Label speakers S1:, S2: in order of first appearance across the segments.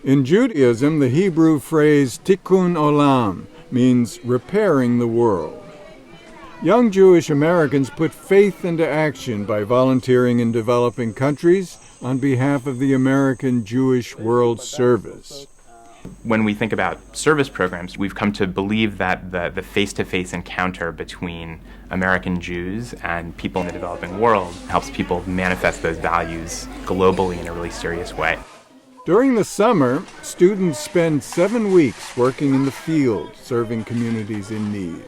S1: In Judaism, the Hebrew phrase tikkun olam means repairing the world. Young Jewish Americans put faith into action by volunteering in developing countries on behalf of the American Jewish World Service.
S2: When we think about service programs, we've come to believe that the face-to-face encounter between American Jews and people in the developing world helps people manifest those values globally in a really serious way.
S1: During the summer, students spend 7 weeks working in the field, serving communities in need.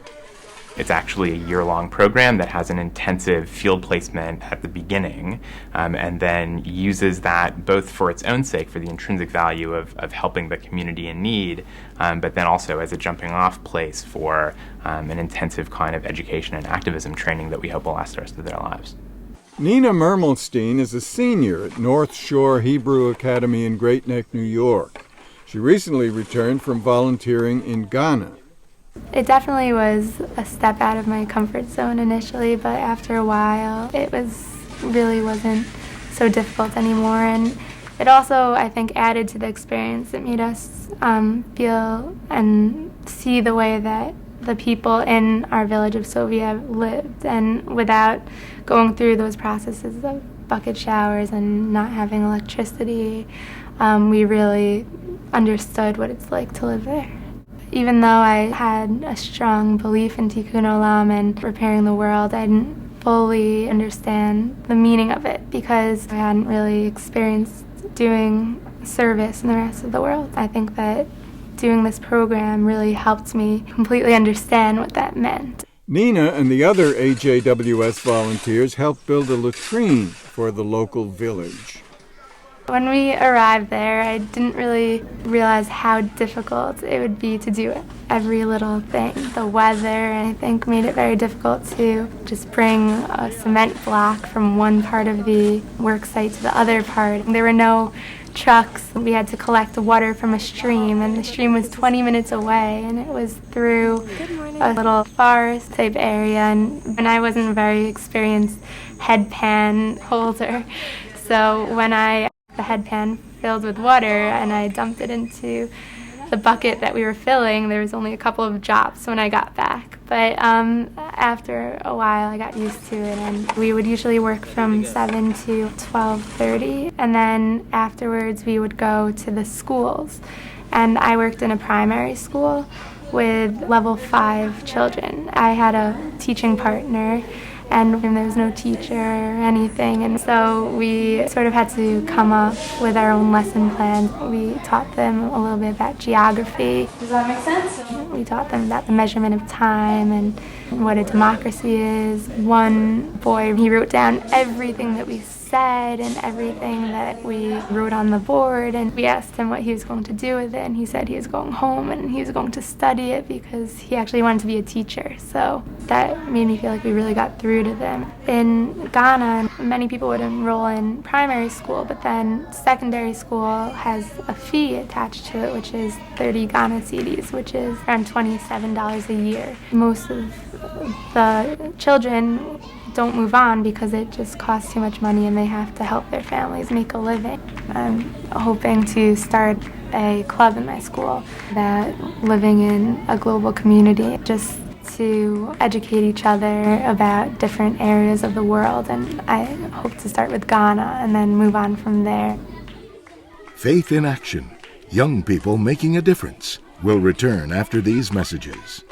S2: It's actually a year-long program that has an intensive field placement at the beginning, and then uses that both for its own sake, for the intrinsic value of helping the community in need, but then also as a jumping-off place for an intensive kind of education and activism training that we hope will last the rest of their lives.
S1: Nina Mermelstein is a senior at North Shore Hebrew Academy in Great Neck, New York. She recently returned from volunteering in Ghana.
S3: It definitely was a step out of my comfort zone initially, but after a while it really wasn't so difficult anymore, and it also, I think, added to the experience. It made us feel and see the way that the people in our village of Sovia lived, and without going through those processes of bucket showers and not having electricity, we really understood what it's like to live there. Even though I had a strong belief in Tikkun Olam and repairing the world, I didn't fully understand the meaning of it because I hadn't really experienced doing service in the rest of the world. I think that doing this program really helped me completely understand what that meant.
S1: Nina and the other AJWS volunteers helped build a latrine for the local village.
S3: When we arrived there, I didn't really realize how difficult it would be to do every little thing. The weather, I think, made it very difficult to just bring a cement block from one part of the work site to the other part. There were no trucks. We had to collect water from a stream, and the stream was 20 minutes away, and it was through a little forest type area, and I wasn't a very experienced headpan holder. So when the headpan filled with water and I dumped it into the bucket that we were filling, there was only a couple of drops when I got back. But after a while I got used to it, and we would usually work from 7 to 12:30, and then afterwards we would go to the schools. And I worked in a primary school with level 5 children. I had a teaching partner, and there was no teacher or anything, and so we sort of had to come up with our own lesson plans. We taught them a little bit about geography. Does that make sense? We taught them about the measurement of time and what a democracy is. One boy, he wrote down everything that we said and everything that we wrote on the board, and we asked him what he was going to do with it, and he said he was going home and he was going to study it because he actually wanted to be a teacher. So that made me feel like we really got through to them. In Ghana, many people would enroll in primary school, but then secondary school has a fee attached to it, which is 30 Ghana cedis, which is around $27 a year. Most of the children don't move on because it just costs too much money and they have to help their families make a living. I'm hoping to start a club in my school about living in a global community, just to educate each other about different areas of the world, and I hope to start with Ghana and then move on from there.
S4: Faith in Action. Young people making a difference. Will return after these messages.